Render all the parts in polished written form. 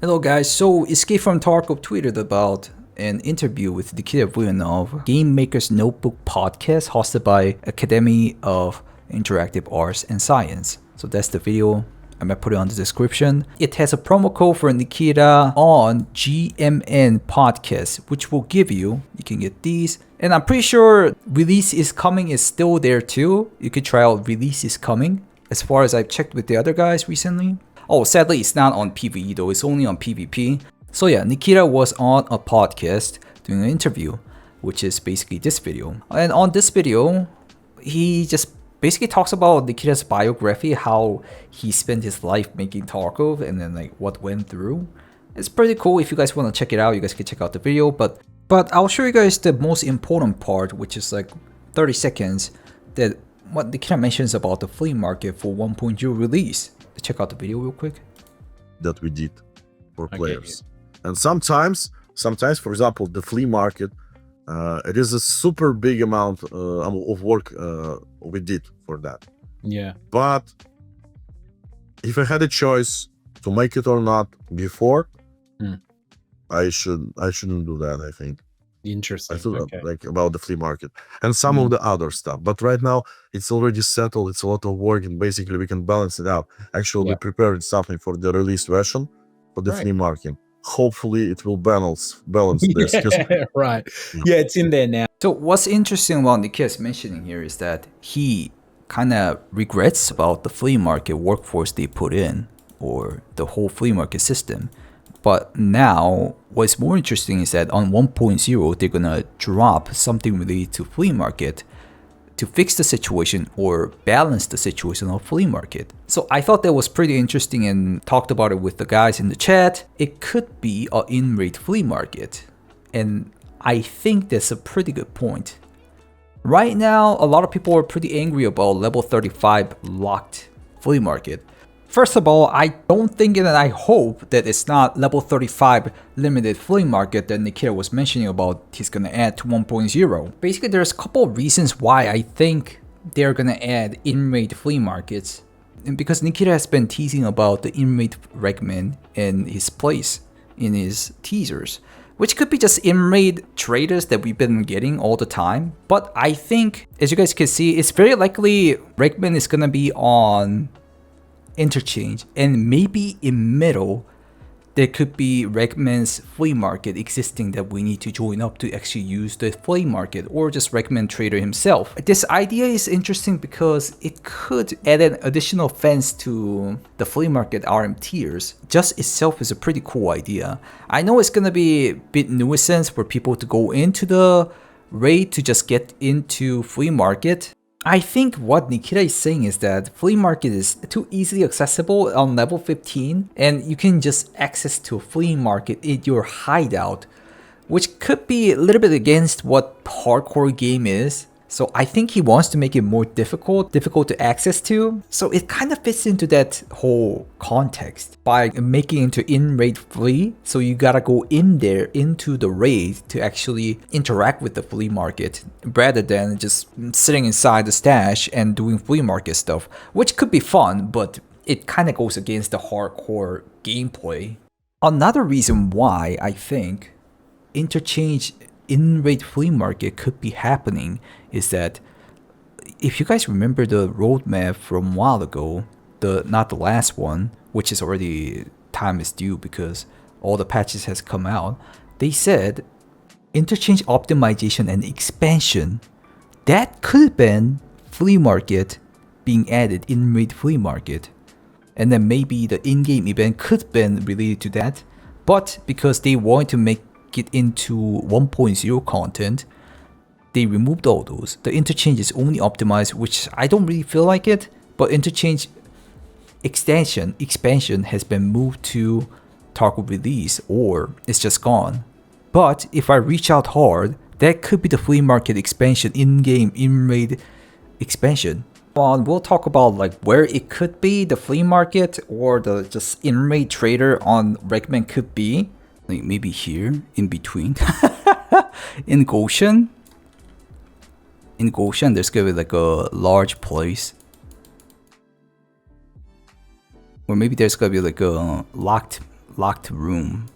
Hello guys, so Escape from Tarkov tweeted about an interview with Nikita Villanov, Game Maker's Notebook podcast hosted by Academy of Interactive Arts and Science. So that's the video. I'm gonna put it on the description. It has a promo code for Nikita on GMN podcast, which will give you can get these. And I'm pretty sure Release is Coming is still there too. You could try out Release is Coming. As far as I've checked with the other guys recently. Oh, sadly, it's not on PvE though, it's only on PvP. So yeah, Nikita was on a podcast doing an interview, which is basically this video. And on this video, he just basically talks about Nikita's biography, how he spent his life making Tarkov, and then like what went through. It's pretty cool. If you guys want to check it out, you guys can check out the video. But I'll show you guys the most important part, which is like 30 seconds, that what Nikita mentions about the flea market for 1.0 release. Check out the video real quick. That we did for players. And sometimes, for example, the flea market, it is a super big amount of work we did for that. Yeah. But if I had a choice to make it or not before, I shouldn't do that, I think. Interesting. I feel like about the flea market and some of the other stuff. But right now it's already settled. It's a lot of work, and basically we can balance it out. Actually, we prepared something for the released version for the flea market. Hopefully it will balance this. Right. Yeah, it's in there now. So what's interesting about Nikita's mentioning here is that he kind of regrets about the flea market workforce they put in, or the whole flea market system. But now, what's more interesting is that on 1.0, they're gonna drop something related to flea market to fix the situation or balance the situation of flea market. So I thought that was pretty interesting and talked about it with the guys in the chat. It could be an in-rate flea market. And I think that's a pretty good point. Right now, a lot of people are pretty angry about level 35 locked flea market. First of all, I don't think and I hope that it's not level 35 limited flea market that Nikita was mentioning about he's gonna add to 1.0. Basically, there's a couple of reasons why I think they're gonna add in-rate flea markets. And because Nikita has been teasing about the in-rate recommend in his place, in his teasers, which could be just in-rate traders that we've been getting all the time. But I think, as you guys can see, it's very likely recommend is gonna be on Interchange, and maybe in middle there could be recommends flea market existing that we need to join up to actually use the flea market, or just recommend trader himself. This idea is interesting because it could add an additional fence to the flea market RM tiers. Just itself is a pretty cool idea. I know it's gonna be a bit nuisance for people to go into the raid to just get into flea market. I think what Nikita is saying is that flea market is too easily accessible on level 15, and you can just access to a flea market in your hideout, which could be a little bit against what hardcore game is. So I think he wants to make it more difficult to access to. So it kind of fits into that whole context by making it into in-raid flea. So you gotta go in there into the raid to actually interact with the flea market rather than just sitting inside the stash and doing flea market stuff, which could be fun, but it kind of goes against the hardcore gameplay. Another reason why I think Interchange in-raid flea market could be happening is that if you guys remember the roadmap from a while ago, not the last one, which is already time is due because all the patches has come out, they said interchange optimization and expansion, that could have been flea market being added in-raid flea market, and then maybe the in-game event could have been related to that, but because they want to make it into 1.0 content, they removed all those. The interchange is only optimized, which I don't really feel like it, but interchange expansion has been moved to Tarkov release, or it's just gone. But if I reach out hard, that could be the flea market expansion, in-game in-raid expansion. We'll talk about like where it could be, the flea market or the just in-raid trader on recommend could be. Like maybe here in between. In Goshen, there's gonna be like a large place, or maybe there's gonna be like a locked locked room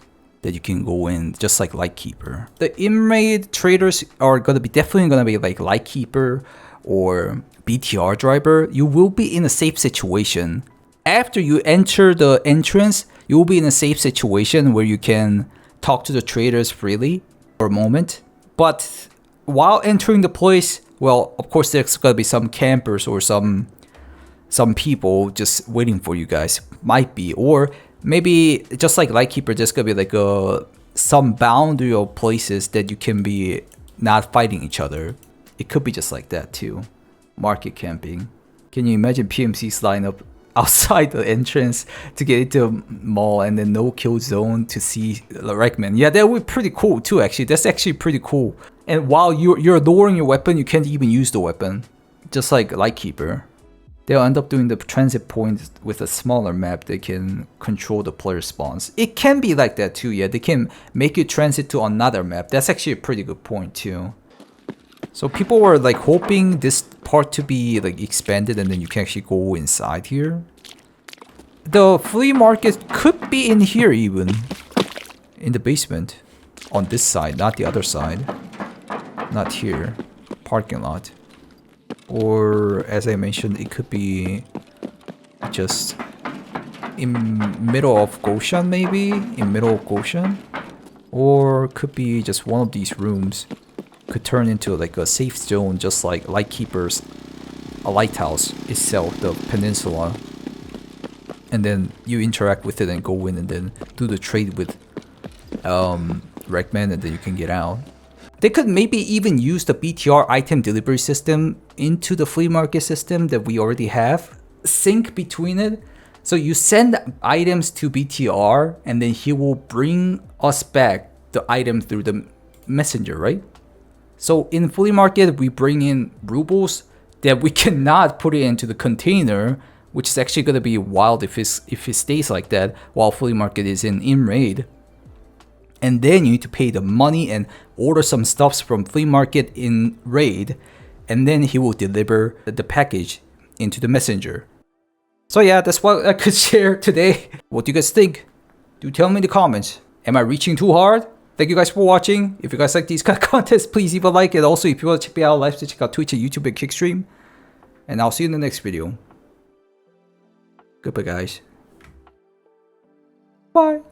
that you can go in, just like Lightkeeper. The in-raid traders are definitely gonna be like Lightkeeper or BTR driver. You will be in a safe situation. After you enter the entrance, you will be in a safe situation where you can talk to the traders freely for a moment. But while entering the place, well, of course there's gonna be some campers or some people just waiting for you guys. Might be, or maybe just like Lightkeeper, there's gonna be like some boundary of places that you can be not fighting each other. It could be just like that too. Market camping. Can you imagine PMCs line up outside the entrance to get into a mall and then no kill zone to see the Wreckman? Yeah, that would be pretty cool too, actually. That's actually pretty cool. And while you're lowering your weapon, you can't even use the weapon. Just like Lightkeeper. They'll end up doing the transit point with a smaller map. They can control the player spawns. It can be like that too, yeah. They can make you transit to another map. That's actually a pretty good point too. So people were like hoping this part to be like expanded and then you can actually go inside here. The flea market could be in here even. In the basement. On this side, not the other side. Not here. Parking lot. Or as I mentioned, it could be just in middle of Goshen maybe? In middle of Goshen? Or could be just one of these rooms. Could turn into like a safe zone, just like Lightkeeper's a lighthouse itself, the peninsula. And then you interact with it and go in and then do the trade with Wreckman and then you can get out. They could maybe even use the BTR item delivery system into the flea market system that we already have. Sync between it. So you send items to BTR and then he will bring us back the item through the messenger, right? So in flea market, we bring in rubles that we cannot put it into the container, which is actually going to be wild if it stays like that while flea market is in raid. And then you need to pay the money and order some stuffs from flea market in raid, and then he will deliver the package into the messenger. So yeah, that's what I could share today. What do you guys think? Do tell me in the comments. Am I reaching too hard? Thank you guys for watching. If you guys like these kind of contents, please leave a like. And also, if you want to check me out live, check out Twitch and YouTube and Kickstream. And I'll see you in the next video. Goodbye, guys. Bye.